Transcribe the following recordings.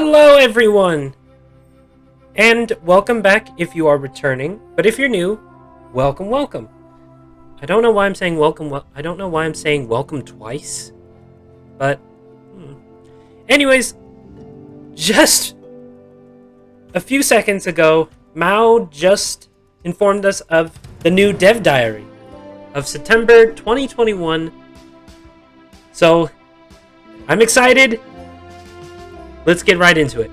Hello everyone! And welcome back if you are returning, but if you're new, welcome. I don't know why I'm saying welcome, I don't know why I'm saying welcome twice, but anyways, just a few seconds ago, Mao just informed us of the new Dev Diary of September 2021. So, I'm excited. Let's get right into it.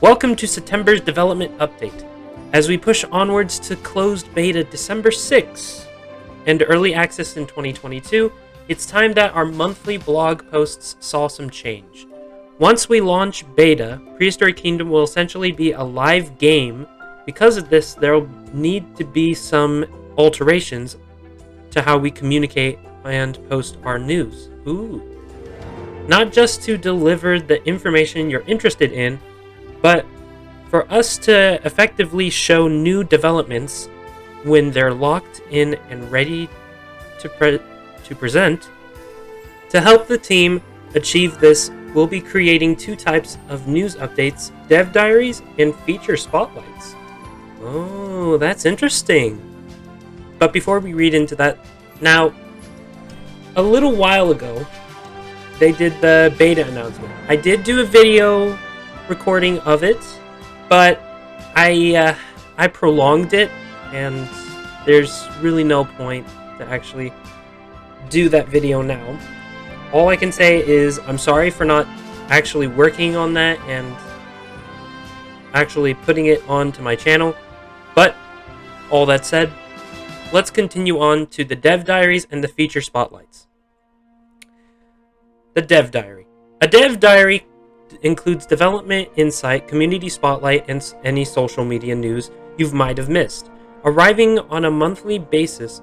Welcome to September's development update. As we push onwards to closed beta December 6th and early access in 2022, it's time that our monthly blog posts saw some change. Once we launch beta, Prehistoric Kingdom will essentially be a live game. Because of this, there will need to be some alterations to how we communicate and post our news. Not just to deliver the information you're interested in, but for us to effectively show new developments when they're locked in and ready to present. To help the team achieve this, we'll be creating two types of news updates: Dev Diaries and Feature Spotlights. Oh, that's interesting. But before we read into that, now, a little while ago, they did the beta announcement. I did do a video recording of it, but I prolonged it, and there's really no point to actually do that video now. All I can say is I'm sorry for not actually working on that and actually putting it onto my channel. But all that said, let's continue on to the Dev Diaries and the Feature Spotlights. The Dev Diary. A Dev Diary includes development, insight, community spotlight, and any social media news you might have missed. Arriving on a monthly basis,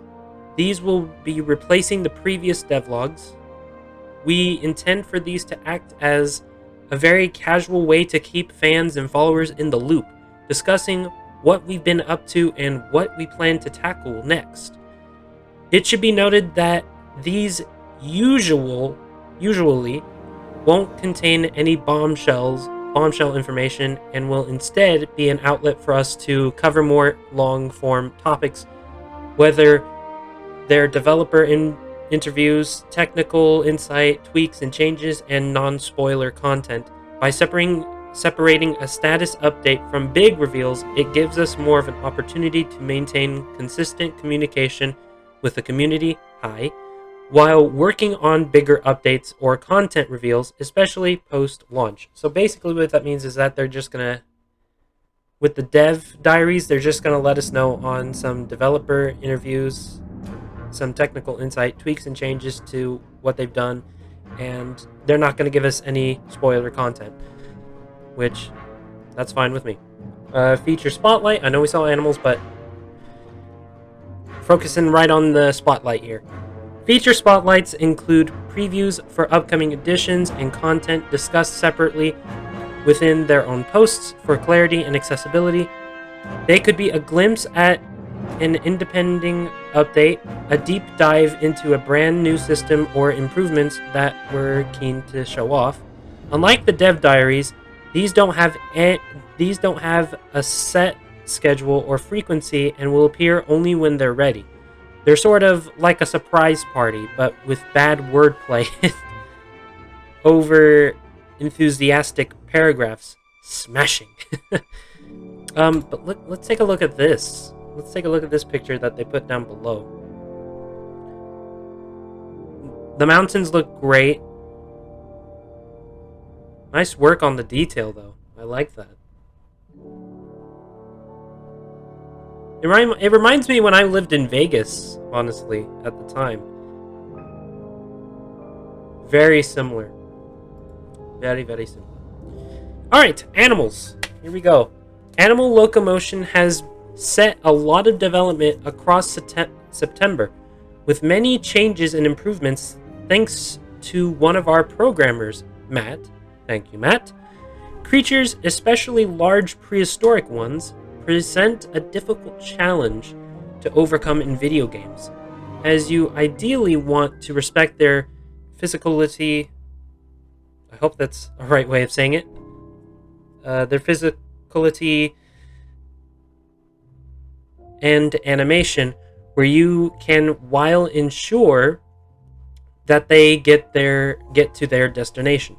these will be replacing the previous devlogs. We intend for these to act as a very casual way to keep fans and followers in the loop, discussing what we've been up to and what we plan to tackle next. It should be noted that these usually won't contain any bombshell information, and will instead be an outlet for us to cover more long-form topics, whether they're developer interviews, technical insight, tweaks and changes, and non-spoiler content. By separating a status update from big reveals, it gives us more of an opportunity to maintain consistent communication with the community, while working on bigger updates or content reveals, especially post-launch. So basically what that means is that they're just going to, with the Dev Diaries, they're just going to let us know on some developer interviews, some technical insight, tweaks and changes to what they've done, and they're not going to give us any spoiler content, which, that's fine with me. Feature Spotlight, I know we saw animals, but focusing right on the spotlight here. Feature Spotlights include previews for upcoming editions and content discussed separately within their own posts for clarity and accessibility. They could be a glimpse at an independent update, a deep dive into a brand new system, or improvements that we're keen to show off. Unlike the Dev Diaries, these don't have a set schedule or frequency and will appear only when they're ready. They're sort of like a surprise party, but with bad wordplay over enthusiastic paragraphs. Smashing. But let's take a look at this. Let's take a look at this picture that they put down below. The mountains look great. Nice work on the detail, though. I like that. It reminds me when I lived in Vegas, honestly, at the time. Very similar. Very, very similar. Alright, animals. Here we go. Animal Locomotion has set a lot of development across September, with many changes and improvements thanks to one of our programmers, Matt. Thank you, Matt. Creatures, especially large prehistoric ones, present a difficult challenge to overcome in video games, as you ideally want to respect their physicality I hope that's a right way of saying it. Their physicality and animation, where you can, while ensure that they get to their destination.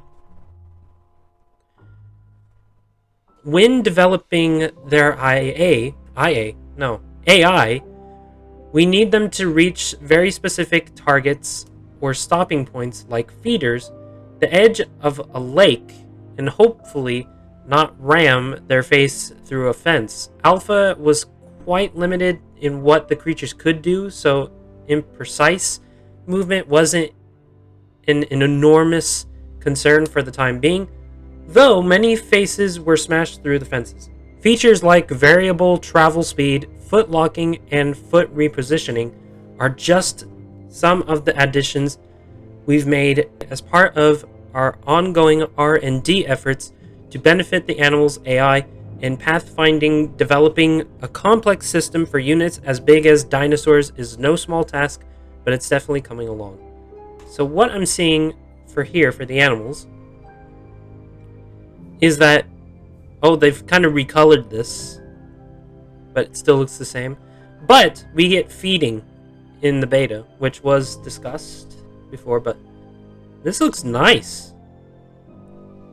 When developing their AI, we need them to reach very specific targets or stopping points like feeders, the edge of a lake, and hopefully not ram their face through a fence. Alpha was quite limited in what the creatures could do, so imprecise movement wasn't an enormous concern for the time being, though many faces were smashed through the fences. Features like variable travel speed, foot locking, and foot repositioning are just some of the additions we've made as part of our ongoing R&D efforts to benefit the animal's AI and pathfinding. Developing a complex system for units as big as dinosaurs is no small task, but it's definitely coming along. So what I'm seeing for the animals, is that, they've kind of recolored this, but it still looks the same. But we get feeding in the beta, which was discussed before, but this looks nice.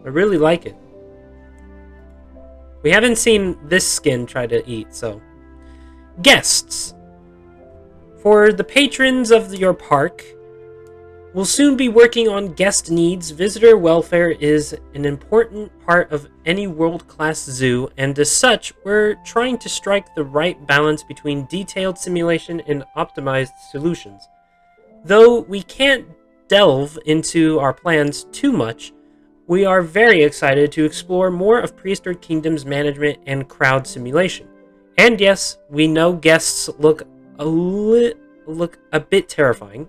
I really like it. We haven't seen this skin try to eat, so. Guests. For the patrons of your park, we'll soon be working on guest needs. Visitor welfare is an important part of any world-class zoo, and as such, we're trying to strike the right balance between detailed simulation and optimized solutions. Though we can't delve into our plans too much, we are very excited to explore more of Prehistoric Kingdom's management and crowd simulation. And yes, we know guests look a bit terrifying.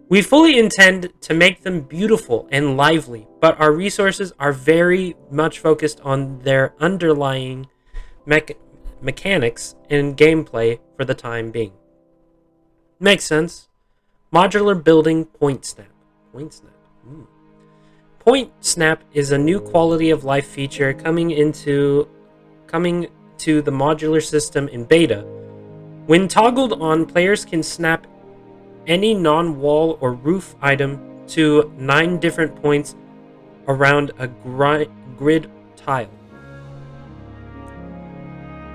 We fully intend to make them beautiful and lively, but our resources are very much focused on their underlying mechanics and gameplay for the time being. Makes sense. Modular building point snap. Point snap is a new quality of life feature coming to the modular system in beta. When toggled on, players can snap any non-wall or roof item to 9 different points around a grid tile.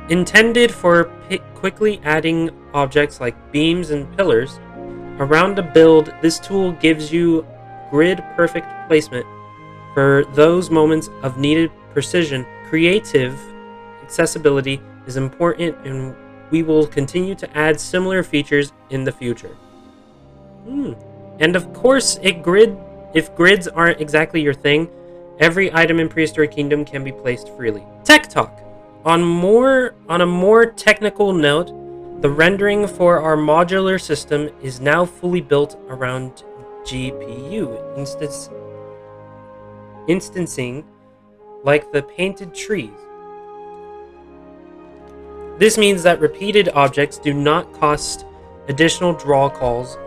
Intended for quickly adding objects like beams and pillars around a build, this tool gives you grid-perfect placement for those moments of needed precision. Creative accessibility is important, and we will continue to add similar features in the future. And of course, if grids aren't exactly your thing, every item in Prehistoric Kingdom can be placed freely. Tech talk. On a more technical note, the rendering for our modular system is now fully built around GPU instancing like the painted trees. This means that repeated objects do not cost additional draw calls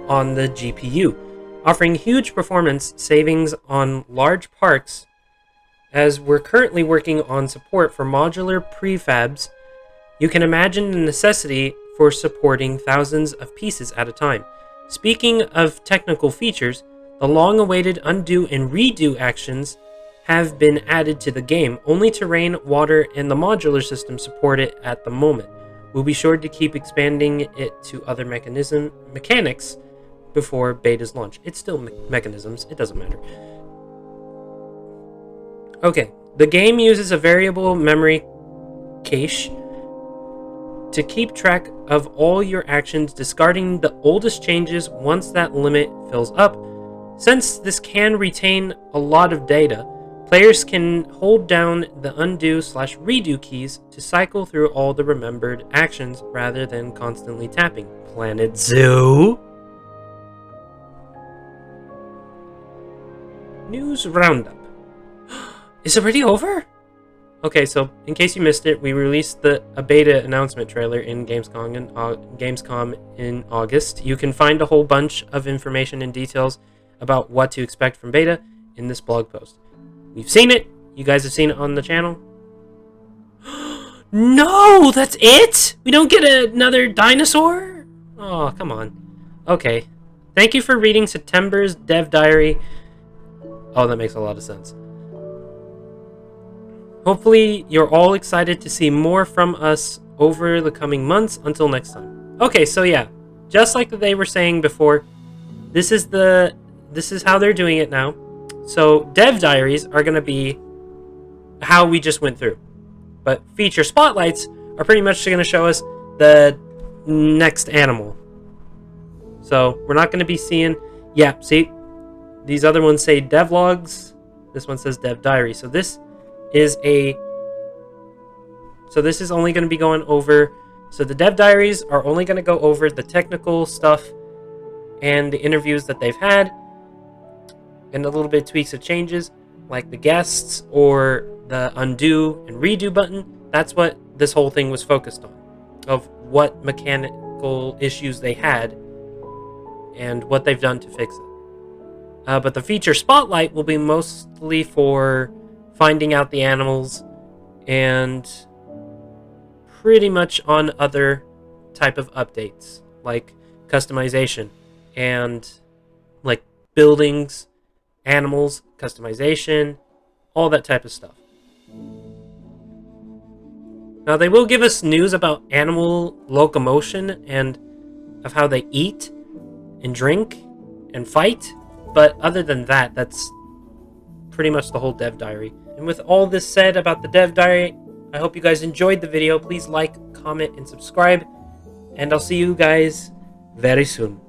on the GPU, offering huge performance savings on large parks. As we're currently working on support for modular prefabs, you can imagine the necessity for supporting thousands of pieces at a time. Speaking of technical features, the long-awaited undo and redo actions have been added to the game. Only terrain, water, and the modular system support it at the moment. We'll be sure to keep expanding it to other mechanics before beta's launch. It's still mechanisms, it doesn't matter. Okay, the game uses a variable memory cache to keep track of all your actions, discarding the oldest changes once that limit fills up. Since this can retain a lot of data, players can hold down the undo/redo keys to cycle through all the remembered actions rather than constantly tapping. Planet Zoo. News roundup. Is it already over? Okay, so in case you missed it, we released a beta announcement trailer in Gamescom in August. You can find a whole bunch of information and details about what to expect from beta in this blog post. We've seen it. You guys have seen it on the channel. No, that's it? We don't get another dinosaur? Oh, come on. Okay. Thank you for reading September's Dev Diary. Oh, that makes a lot of sense. Hopefully, you're all excited to see more from us over the coming months. Until next time. Okay, so yeah. Just like they were saying before, this is how they're doing it now. So, Dev Diaries are going to be how we just went through. But feature spotlights are pretty much going to show us the next animal. So we're not going to be seeing... Yeah, see? These other ones say devlogs. This one says Dev Diary. So this is only going to be going over... So the Dev Diaries are only going to go over the technical stuff and the interviews that they've had. And a little bit of tweaks of changes, like the guests or the undo and redo button. That's what this whole thing was focused on, of what mechanical issues they had and what they've done to fix it. But the feature spotlight will be mostly for finding out the animals and pretty much on other type of updates, like customization and like buildings, animals, customization, all that type of stuff. Now, they will give us news about animal locomotion and of how they eat and drink and fight, but other than that, that's pretty much the whole Dev Diary. And with all this said about the Dev Diary, I hope you guys enjoyed the video. Please like, comment, and subscribe, and I'll see you guys very soon.